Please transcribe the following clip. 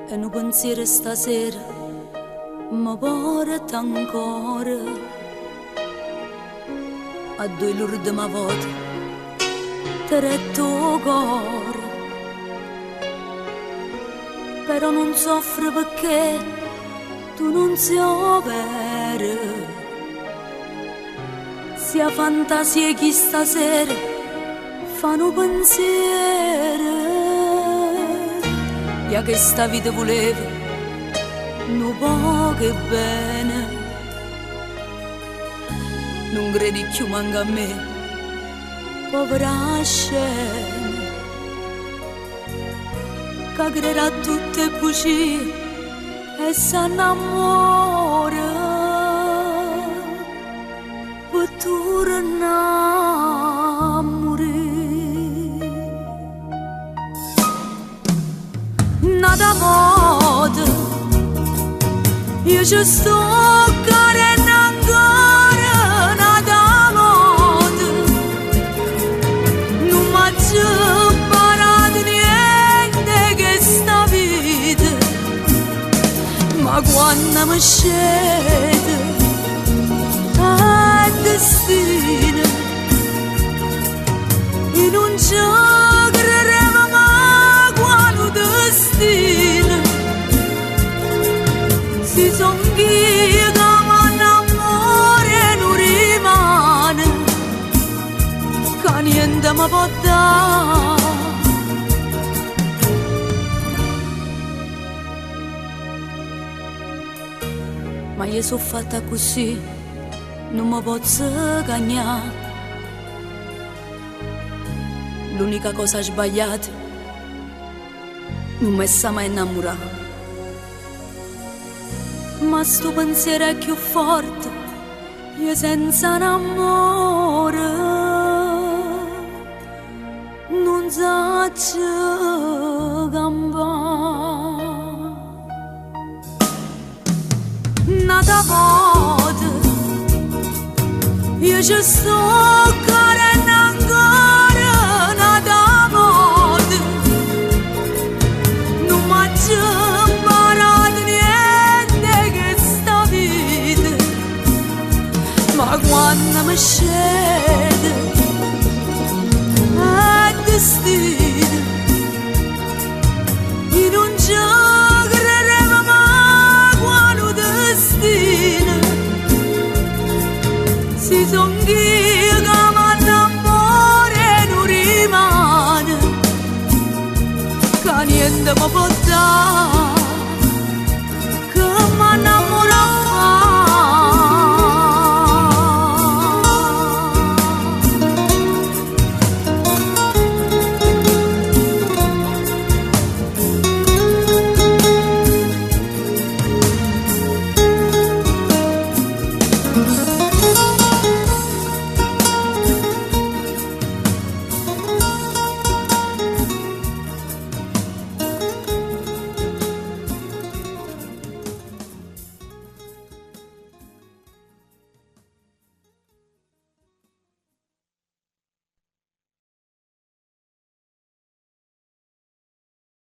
E un pensiero stasera mi porta ancora a due l'ultima volta diretto cuore. Però non soffro perché tu non sei vera, sia fantasia che stasera fanno pensiero. Ja che sta vita volevo, non poco e bene, non credi più manca a me, povera scena, che crederà tutte bugie e s'annamora, per tornare a morire. Nada moda, io ci sto carendo ancora, nada moda, non mi ha imparato niente che sta vita, ma quando mi scende è destino, e non ci crederemo mai quando destino si son ghia che m'annamore non rimane, che niente mi può dare. Ma io sono fatta così, non mi posso cagnare. L'unica cosa sbagliata, non mi sa mai innamorare. Ma sto pensiero è più forte, io senza un amore non so campare. Nata volta io ci sto carendo ancora, nata volta non mi ha imparato niente che sta vita, ma quando mi scende è destino, e non ci crederemo mai quando destino si son ghia che m'annamore non rimane, che niente mi può dare, che m'annamore